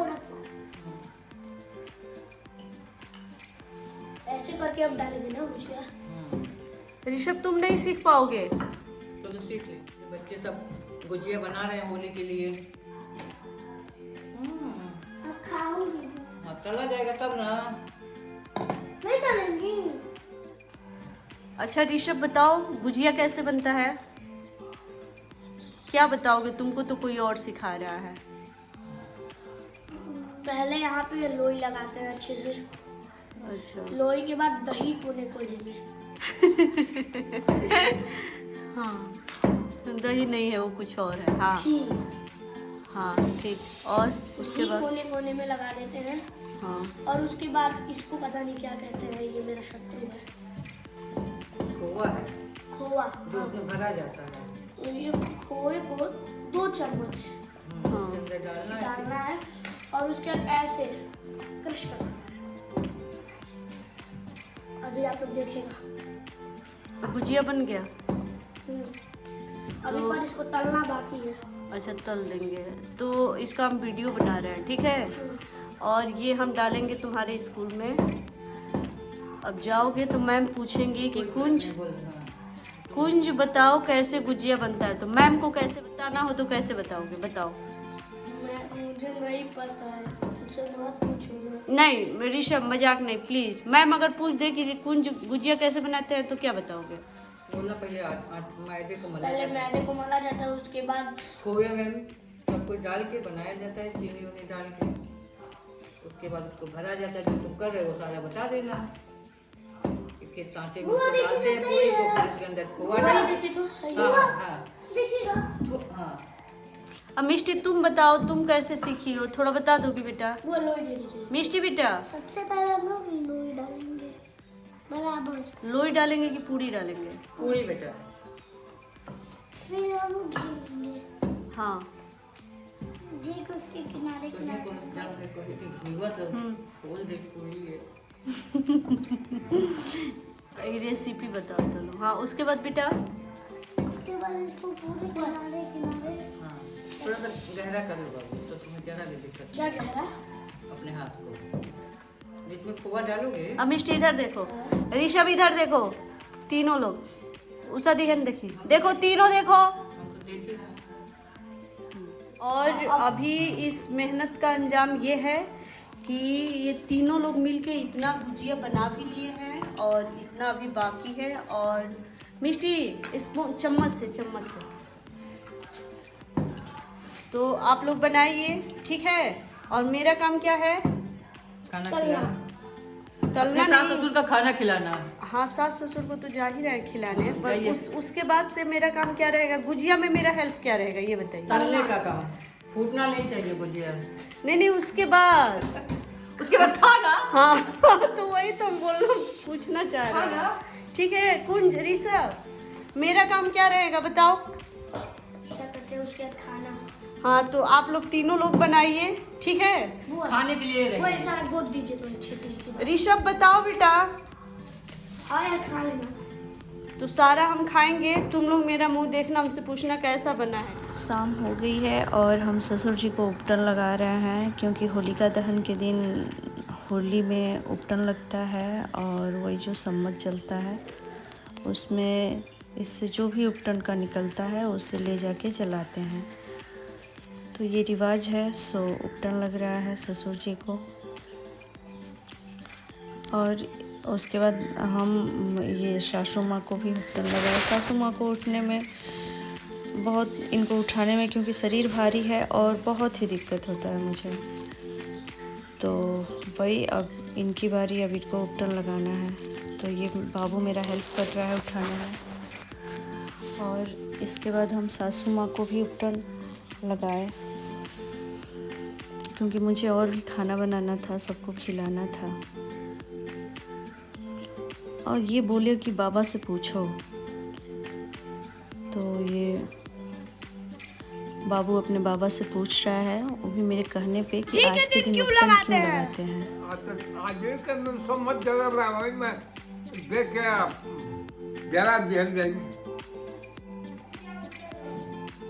थोड़ा ऐसे करके अब डालेंगे ना गुजिया। ऋषभ तुम नहीं सीख पाओगे। तो सीख ले, बच्चे सब गुजिया बना रहे हैं होली के लिए। अब खाऊंगी। हाँ, चला जाएगा तब ना। नहीं डालेंगी। अच्छा ऋषभ बताओ गुजिया कैसे बनता है, क्या बताओगे? तुमको तो कोई और सिखा रहा है। पहले यहाँ पे लोई लगाते हैं अच्छे से। अच्छा लोई के बाद दही कोने को लेंगे। हाँ दही नहीं है वो कुछ और है। हाँ ठीक। हाँ ठीक। और उसके घी बाद कोने कोने में लगा देते हैं। हाँ और उसके बाद इसको पता नहीं क्या कहते हैं, ये मेरा शत्रु है। खोआ है खोआ। जो उसमें भरा जाता है। और ये खोए को 2 चम्मच उसके अंदर डालना है। डालना है और उसके बाद ऐसे क्रश करना है। अभी आप लोग देखेगा। गुजिया बन गया। अभी पर इसको तलना बाकी है। अच्छा तल देंगे तो इसका हम वीडियो बना रहे हैं, ठीक है। और ये हम डालेंगे तुम्हारे स्कूल में। अब जाओगे तो मैम पूछेंगे कि कुंज बताओ कैसे गुजिया बनता है, तो मैम को कैसे बताना हो तो कैसे बताओगे, बताओ। मुझे नहीं पता है, मुझसे मत पूछो ना। नहीं ऋषभ मजाक नहीं प्लीज। मैम अगर पूछ दे कि कुंज गुजिया कैसे बनाते हैं तो क्या बताओगे? बोलना पहले मैदे को मला पहले जाता है। मैदे को मला जाता है, उसके बाद खोए में सब कुछ डाल के बनाया जाता है, चीनी उनी डाल के। उसके बाद उसको भरा जाता है। जो तुम कर रहे हो सारा बता देना। फिर सांचे में उसको डालते हैं पूरी को, फिर उसके अंदर खोआ डालते हैं। देखिए तो सही हाँ है। हाँ देखिएगा। हाँ। अब मिष्टी तुम बताओ तुम कैसे सीखी हो, थोड़ा बता दोगी बेटा। वो लोई दे दीजिए। मिष्टी बेटा सबसे पहले हम लोग लोई डालेंगे बराबर। लोई डालेंगे कि पूरी डालेंगे? पूरी बेटा। फिर हम घी लेंगे। हाँ घी को उसके किनारे तो किनारे। घीवा तो खोल दे पूरी है। रेसिपी बताओ चलो। हाँ उसके बाद बेटा उसके बाद इसको पूरे किनारे किनारे। हाँ थोड़ा सा गहरा करो बाबू, तो तुम्हें जरा भी दिक्कत क्या गहरा? अपने हाथ को जिसमें खोआ डालोगे। अब मिष्टी इधर देखो, ऋषभ इधर देखो, तीनों लोग उषा दिहन देखिए, देखो तीनों देखो। हम तो देखे हैं। और अभी इस मेहनत का अंजाम ये है कि ये तीनों लोग मिलके इतना गुजिया बना भी लिए हैं और इतना अभी बाकी है। और मिष्टी स्पून चम्मच से तो आप लोग बनाइए, ठीक है। और मेरा काम क्या है? खाना खिलाना। तलना सास नहीं। ससुर का खाना खिलाना। हाँ सास ससुर को तो जा ही रहे हैं खिलाने, पर जाइए। उसके बाद से मेरा काम क्या रहेगा? गुजिया में मेरा हेल्प क्या रहेगा ये बताइए। तलने का काम, फूटना नहीं चाहिए गुजिया। नहीं उसके बाद उसके बाद खाना। हाँ तो वही तो हम पूछना चाह रहे हैं। ठीक है कुंज ऋषभ मेरा काम क्या रहेगा बताओ? क्या करते हैं उसके बाद खाना। हाँ तो आप लोग तीनों लोग बनाइए, ठीक है। खाने के लिए वो रहे। ऐसा गोद दीजिए तो अच्छे से। ऋषभ बताओ बेटा। हाँ यार खा लेना। तो सारा हम खाएंगे, तुम लोग मेरा मुंह देखना, हमसे पूछना कैसा बना है। शाम हो गई है और हम ससुर जी को उपटन लगा रहे हैं, क्योंकि होलिका दहन के दिन होली में उपटन लगता है और वही जो सम्मत जलता है उसमें इससे जो भी उपटन का निकलता है उसे ले जाके जलाते हैं। तो ये रिवाज है। सो उपटन लग रहा है ससुर जी को। और उसके बाद हम ये सासू माँ को भी उपटन लगाए। सासू माँ को उठने में बहुत, इनको उठाने में क्योंकि शरीर भारी है और बहुत ही दिक्कत होता है मुझे। तो वही अब इनकी बारी, अब इनको उपटन लगाना है। तो ये बाबू मेरा हेल्प कर रहा है उठाने में। और इसके बाद हम सासू माँ को भी उपटन लगाए, क्योंकि मुझे और भी खाना बनाना था, सबको खिलाना था। और ये बोले कि बाबा से पूछो, तो ये बाबू अपने बाबा से पूछ रहा है, वो भी मेरे कहने पे कि आज के दिन उपटन क्यों लगाते हैं। आगे के में सम्मत जरा वही में देख के जरा ध्यान देंगे।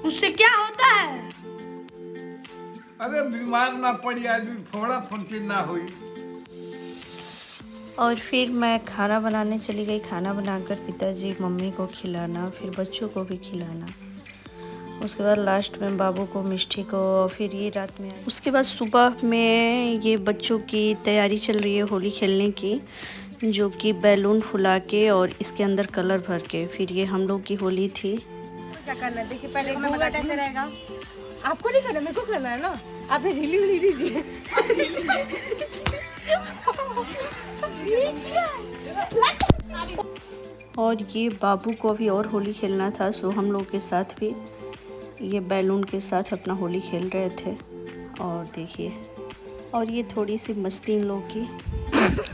उससे क्या होता है? अरे बीमार ना पड़ी आदमी, थोड़ा फंक्शन ना हुई। और फिर मैं खाना बनाने चली गई। खाना बनाकर पिताजी मम्मी को खिलाना, फिर बच्चों को भी खिलाना। उसके बाद लास्ट में बाबू को, मिष्टी को, फिर ये रात में। उसके बाद सुबह में ये बच्चों की तैयारी चल रही है होली खेलने की, जो कि बैलून फुला के और इसके अंदर कलर भर के। फिर ये हम लोग की होली थी। क्या करना है देखिए, पहले हमें बता कैसे रहेगा। आपको नहीं करना, मेरे को करना है ना। आप ये झिल्ली उली दीजिए। और ये बाबू को अभी और होली खेलना था, सो हम लोग के साथ भी ये बैलून के साथ अपना होली खेल रहे थे। और देखिए, और ये थोड़ी सी मस्ती इन लोग की,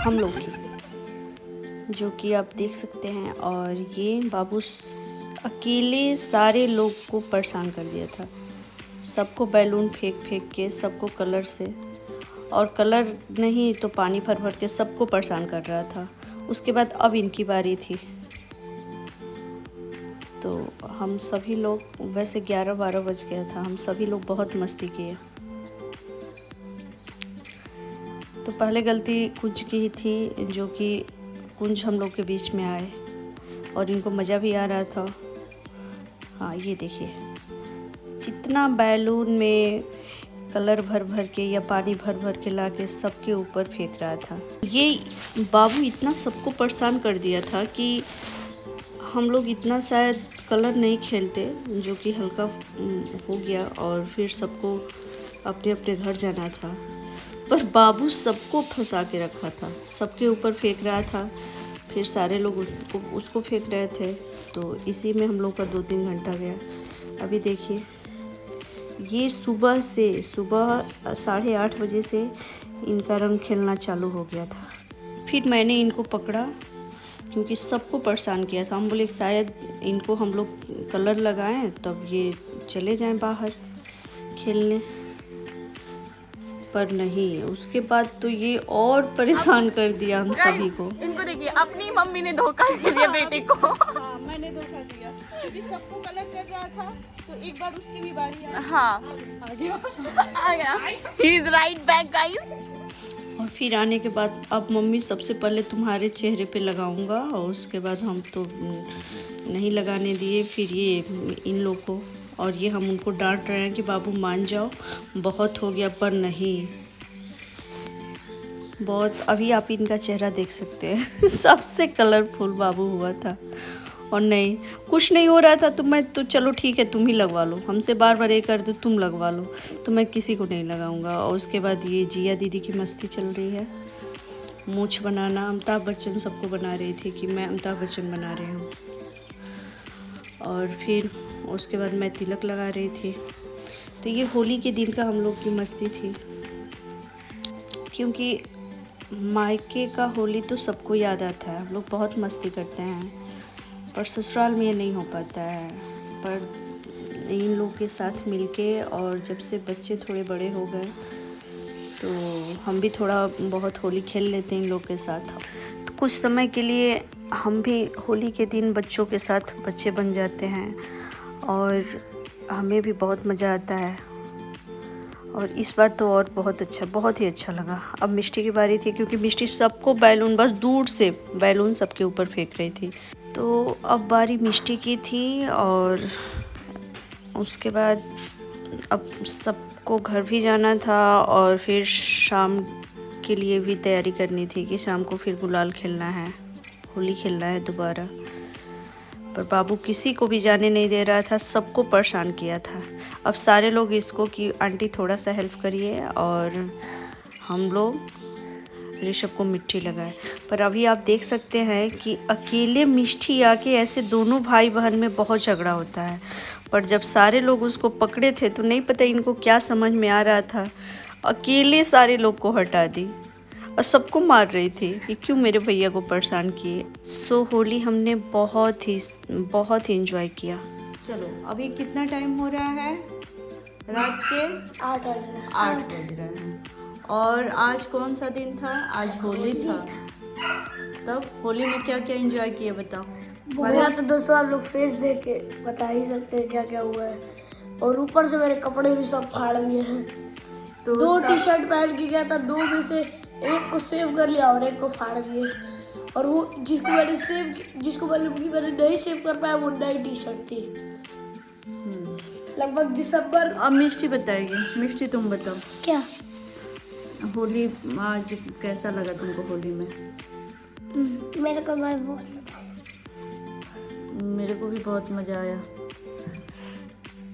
हम लोग की, जो कि आप देख सकते हैं। और ये बाबू अकेले सारे लोग को परेशान कर दिया था, सबको बैलून फेंक फेंक के, सबको कलर से, और कलर नहीं तो पानी भर भर के सबको परेशान कर रहा था। उसके बाद अब इनकी बारी थी, तो हम सभी लोग, वैसे 11-12 बज गया था, हम सभी लोग बहुत मस्ती किए। तो पहले गलती कुंज की थी, जो कि कुंज हम लोग के बीच में आए और इनको मज़ा भी आ रहा था। हाँ, ये देखिए, जितना बैलून में कलर भर भर के या पानी भर भर के ला के सबके ऊपर फेंक रहा था। ये बाबू इतना सबको परेशान कर दिया था कि हम लोग इतना शायद कलर नहीं खेलते, जो कि हल्का हो गया और फिर सबको अपने अपने घर जाना था। पर बाबू सबको फंसा के रखा था, सबके ऊपर फेंक रहा था, फिर सारे लोग उसको फेंक रहे थे। तो इसी में हम लोग का 2-3 घंटा गया। अभी देखिए, ये सुबह 8:30 बजे से इनका रंग खेलना चालू हो गया था। फिर मैंने इनको पकड़ा, क्योंकि सबको परेशान किया था। हम बोले शायद इनको हम लोग कलर लगाएं तब ये चले जाएं बाहर खेलने, पर नहीं। उसके बाद तो ये और परेशान कर दिया हम सभी को। इनको देखिए, अपनी मम्मी ने धोखा दे दिया बेटे को। हाँ, मैंने धोखा दिया क्योंकि सबको कलर कर रहा था, तो एक बार उसकी भी बारी आई। हाँ, आ गया। आ गया। He is right back, guys. और फिर आने के बाद अब मम्मी सबसे पहले तुम्हारे चेहरे पे लगाऊंगा, और उसके बाद हम तो नहीं लगाने दिए फिर ये इन लोग को। और ये हम उनको डांट रहे हैं कि बाबू मान जाओ, बहुत हो गया, पर नहीं, बहुत। अभी आप इनका चेहरा देख सकते हैं सबसे कलरफुल बाबू हुआ था। और नहीं, कुछ नहीं हो रहा था तो मैं तो चलो ठीक है तुम ही लगवा लो, हमसे बार बार ये कर दो तुम लगवा लो, तो मैं किसी को नहीं लगाऊंगा। और उसके बाद ये जिया दीदी की मस्ती चल रही है, मूंछ बनाना। अमिताभ बच्चन सबको बना रही थी कि मैं अमिताभ बच्चन बना रही हूँ। और फिर उसके बाद मैं तिलक लगा रही थी। तो ये होली के दिन का हम लोग की मस्ती थी, क्योंकि मायके का होली तो सबको याद आता है, हम लोग बहुत मस्ती करते हैं, पर ससुराल में ये नहीं हो पाता है। पर इन लोग के साथ मिलके, और जब से बच्चे थोड़े बड़े हो गए तो हम भी थोड़ा बहुत होली खेल लेते हैं इन लोग के साथ। तो कुछ समय के लिए हम भी होली के दिन बच्चों के साथ बच्चे बन जाते हैं, और हमें भी बहुत मज़ा आता है। और इस बार तो और बहुत ही अच्छा लगा। अब मिष्टी की बारी थी, क्योंकि मिष्टी सबको बैलून, बस दूर से बैलून सबके ऊपर फेंक रही थी। तो अब बारी मिष्टी की थी, और उसके बाद अब सबको घर भी जाना था, और फिर शाम के लिए भी तैयारी करनी थी कि शाम को फिर गुलाल खेलना है, होली खेलना है दोबारा। पर बाबू किसी को भी जाने नहीं दे रहा था, सबको परेशान किया था। अब सारे लोग इसको कि आंटी थोड़ा सा हेल्प करिए, और हम लोग ऋषभ को मिट्टी लगाए। पर अभी आप देख सकते हैं कि अकेले मिष्टी आके ऐसे दोनों भाई बहन में बहुत झगड़ा होता है। पर जब सारे लोग उसको पकड़े थे तो नहीं पता इनको क्या समझ में आ रहा था, अकेले सारे लोग को हटा दी और सबको मार रही थी कि क्यों मेरे भैया को परेशान किए। सो होली हमने बहुत ही एंजॉय किया। चलो अभी कितना टाइम हो रहा है? रात के 8 बज रहे हैं। और आज कौन सा दिन था? आज होली था। तब होली में क्या क्या एंजॉय किए बताओ। बहुत। तो दोस्तों आप लोग फेस देख के बता ही सकते हैं क्या क्या हुआ है। और ऊपर से मेरे कपड़े भी सब फाड़ दिए हैं। तो 2 टी शर्ट पहन के गया था, 2 में से एक को सेव कर लिया और एक को फाड़ दिए। और वो जिसको मैंने नहीं सेव कर पाया वो नई टी शर्ट थी। लगभग दिसंबर। अब मिष्टी बताएगी। मिष्टी तुम बताओ, क्या? होली आज कैसा लगा तुमको होली में? मेरे को मेरे को भी बहुत मजा आया।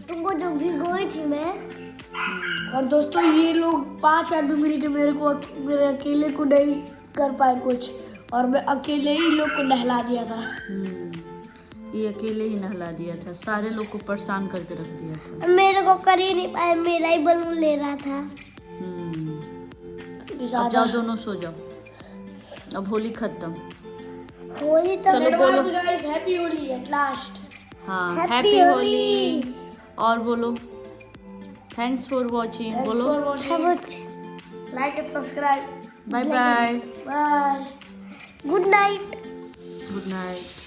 तुमको जो भिगोई थी मैं। और दोस्तों ये लोग 5 आदमी मिलके मेरे अकेले को नहीं कर पाए कुछ, और मैं अकेले ही लोग को नहला दिया था। ये अकेले ही नहला दिया था, सारे लोग को परेशान करके रख दिया था। मेरे को कर ही नहीं पाया, मेरा ही बलून ले रहा था। अब जाओ दोनों सो जाओ, अब होली खत्म। होली तो चलो बोलो। Guys, happy Holi at last. हाँ, Happy हैप्पी होली। होली। और बोलो थैंक्स फॉर वॉचिंग। बोलो like and subscribe. Bye bye. Bye. Good night. Good night.